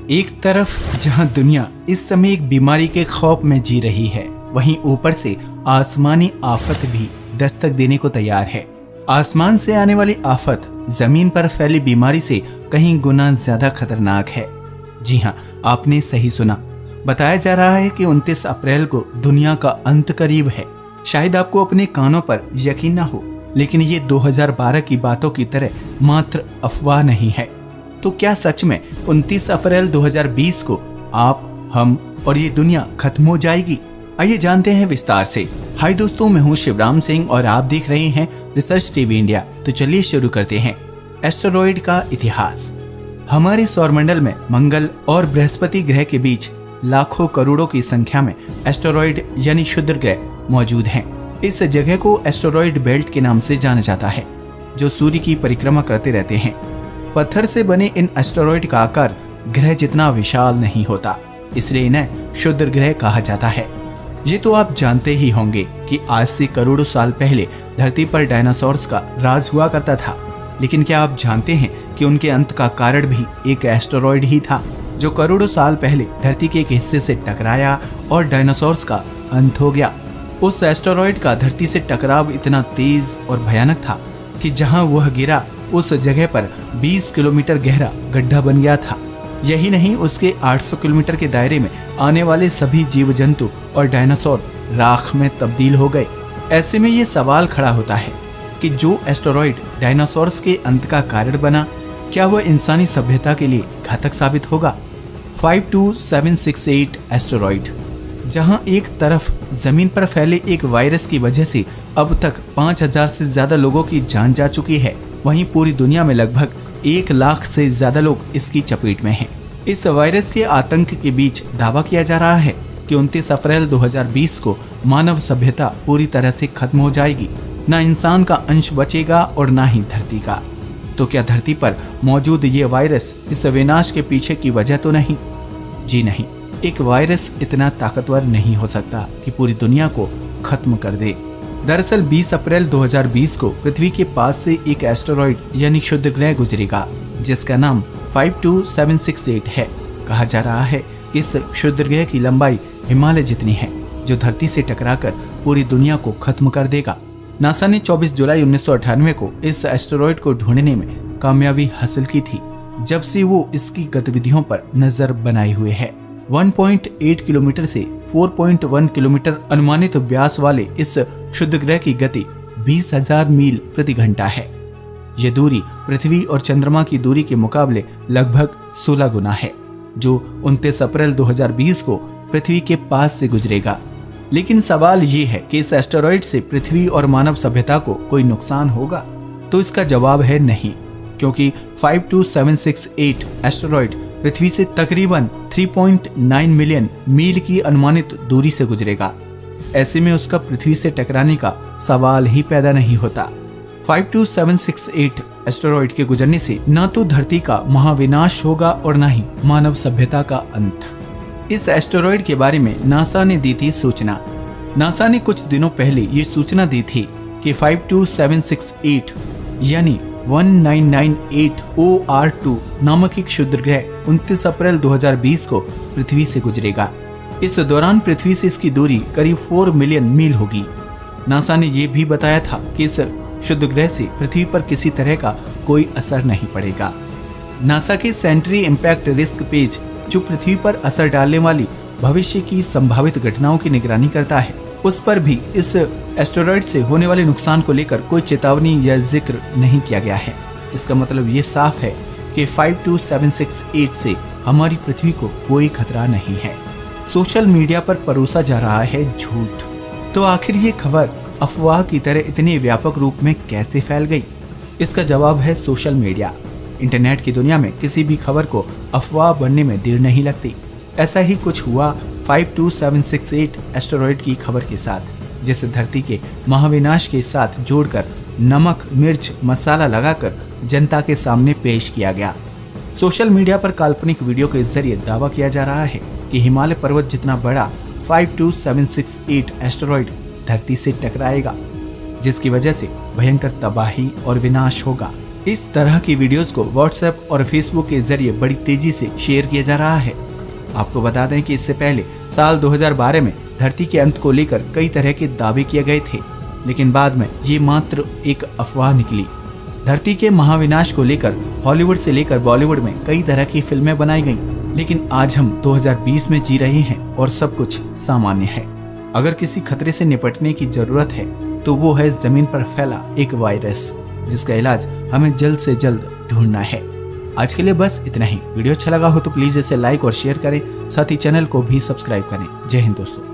एक तरफ जहां दुनिया इस समय एक बीमारी के खौफ में जी रही है, वहीं ऊपर से आसमानी आफत भी दस्तक देने को तैयार है। आसमान से आने वाली आफत जमीन पर फैली बीमारी से कहीं गुना ज्यादा खतरनाक है। जी हाँ, आपने सही सुना। बताया जा रहा है कि 29 अप्रैल को दुनिया का अंत करीब है। शायद आपको अपने कानों पर यकीन ना हो, लेकिन ये 2012 की बातों की तरह मात्र अफवाह नहीं है। तो क्या सच में 29 अप्रैल 2020 को आप, हम और ये दुनिया खत्म हो जाएगी? आइए जानते हैं विस्तार से। हाय दोस्तों, मैं हूँ शिवराम सिंह और आप देख रहे हैं रिसर्च टीवी इंडिया। तो चलिए शुरू करते हैं। एस्टेरॉयड का इतिहास। हमारे सौरमंडल में मंगल और बृहस्पति ग्रह के बीच लाखों करोड़ों की संख्या में एस्टेरॉयड यानी क्षुद्र ग्रह मौजूद हैं। इस जगह को एस्टेरॉयड बेल्ट के नाम से जाना जाता है, जो सूर्य की परिक्रमा करते रहते हैं। पत्थर से बने इन एस्टेरॉयड का आकार ग्रह जितना विशाल नहीं होता, इसलिए इन्हें क्षुद्र ग्रह कहा जाता है। ये तो आप जानते ही होंगे कि आज से करोड़ों साल पहले धरती पर डायनासोर्स का राज हुआ करता था। लेकिन क्या आप जानते हैं कि उनके अंत का कारण भी एक एस्टेरॉयड ही था, जो करोड़ों साल पहले धरती के एक हिस्से से टकराया और डायनासोर्स का अंत हो गया। उस एस्टेरॉयड का धरती से टकराव इतना तेज और भयानक था कि जहां वह गिरा उस जगह पर 20 किलोमीटर गहरा गड्ढा बन गया था। यही नहीं, उसके 800 किलोमीटर के दायरे में आने वाले सभी जीव जंतु और डायनासोर राख में तब्दील हो गए। ऐसे में ये सवाल खड़ा होता है कि जो एस्टेरॉयड डायनासोर्स के अंत का कारण बना, क्या वह इंसानी सभ्यता के लिए घातक साबित होगा? 52768 एस्टेरॉयड, जहां एक तरफ जमीन पर फैले एक वायरस की वजह से अब तक 5000 से ज्यादा लोगों की जान जा चुकी है, वहीं पूरी दुनिया में लगभग 1 लाख से ज्यादा लोग इसकी चपेट में हैं। इस वायरस के आतंक के बीच दावा किया जा रहा है कि 29 अप्रैल 2020 को मानव सभ्यता पूरी तरह से खत्म हो जाएगी। ना इंसान का अंश बचेगा और ना ही धरती का। तो क्या धरती पर मौजूद ये वायरस इस विनाश के पीछे की वजह तो नहीं? जी नहीं, एक वायरस इतना ताकतवर नहीं हो सकता कि पूरी दुनिया को खत्म कर दे। दरअसल 20 अप्रैल 2020 को पृथ्वी के पास से एक एस्टेरॉयड यानी क्षुद्र ग्रह गुजरेगा, जिसका नाम 52768 है। कहा जा रहा है कि इस क्षुद्र ग्रह की लंबाई हिमालय जितनी है, जो धरती से टकराकर पूरी दुनिया को खत्म कर देगा। नासा ने 24 जुलाई 1998 को इस एस्टेरॉयड को ढूंढने में कामयाबी हासिल की थी। जब से वो इसकी गतिविधियों पर नजर बनाए हुए है। 1.8 किलोमीटर से 4.1 किलोमीटर अनुमानित व्यास वाले इस क्षुद्र ग्रह की गति 20,000 मील प्रति घंटा है। यह दूरी पृथ्वी और चंद्रमा की दूरी के मुकाबले लगभग 16 गुना है, जो 29 अप्रैल 2020 को पृथ्वी के पास से गुजरेगा। लेकिन सवाल ये है कि इस एस्टेरॉयड से पृथ्वी और मानव सभ्यता को कोई नुकसान होगा? तो इसका जवाब है नहीं, क्योंकि 52768 एस्टेरॉयड पृथ्वी से तकरीबन 3.9 मिलियन मील की अनुमानित दूरी से गुजरेगा। ऐसे में उसका पृथ्वी से टकराने का सवाल ही पैदा नहीं होता। 52768 एस्टेरॉयड के गुजरने से न तो धरती का महाविनाश होगा और न ही मानव सभ्यता का अंत। इस एस्टेरॉयड के बारे में नासा ने दी थी सूचना। नासा ने कुछ दिनों पहले ये सूचना दी थी कि 52768 यानी 1998 OR2 नामक एक क्षुद्र ग्रह 29 अप्रैल 2020 को पृथ्वी से गुजरेगा। इस दौरान पृथ्वी से इसकी दूरी करीब 4 मिलियन मील होगी। नासा ने यह भी बताया था कि इस क्षुद्र ग्रह से पृथ्वी पर किसी तरह का कोई असर नहीं पड़ेगा। नासा के सेंट्री इम्पैक्ट रिस्क पेज, जो पृथ्वी पर असर डालने वाली भविष्य की संभावित घटनाओं की निगरानी करता है, उस पर भी इस एस्टेरॉयड से होने वाले नुकसान को लेकर कोई चेतावनी या जिक्र नहीं किया गया है। इसका मतलब ये साफ है कि 52768 से हमारी पृथ्वी को कोई खतरा नहीं है। सोशल मीडिया पर परोसा जा रहा है झूठ। तो आखिर ये खबर अफवाह की तरह इतने व्यापक रूप में कैसे फैल गई? इसका जवाब है सोशल मीडिया। इंटरनेट की दुनिया में किसी भी खबर को अफवाह बनने में देर नहीं लगती। ऐसा ही कुछ हुआ 52768 एस्टेरॉयड की खबर के साथ, जिसे धरती के महाविनाश के साथ जोड़कर नमक, मिर्च, मसाला लगाकर जनता के सामने पेश किया गया। सोशल मीडिया पर काल्पनिक वीडियो के जरिए दावा किया जा रहा है कि हिमालय पर्वत जितना बड़ा 52768 एस्टेरॉयड धरती से टकराएगा, जिसकी वजह से भयंकर तबाही और विनाश होगा। इस तरह की वीडियोस को व्हाट्सएप और फेसबुक के जरिए बड़ी तेजी से शेयर किया जा रहा है। आपको बता दें कि इससे पहले साल 2012 में धरती के अंत को लेकर कई तरह के दावे किए गए थे, लेकिन बाद में ये मात्र एक अफवाह निकली। धरती के महाविनाश को लेकर हॉलीवुड से लेकर बॉलीवुड में कई तरह की फिल्में बनाई गईं, लेकिन आज हम 2020 में जी रहे हैं और सब कुछ सामान्य है। अगर किसी खतरे से निपटने की जरूरत है तो वो है जमीन पर फैला एक वायरस, जिसका इलाज हमें जल्द से जल्द ढूंढना है। आज के लिए बस इतना ही। वीडियो अच्छा लगा हो तो प्लीज इसे लाइक और शेयर करें, साथ ही चैनल को भी सब्सक्राइब करें। जय हिंद दोस्तों।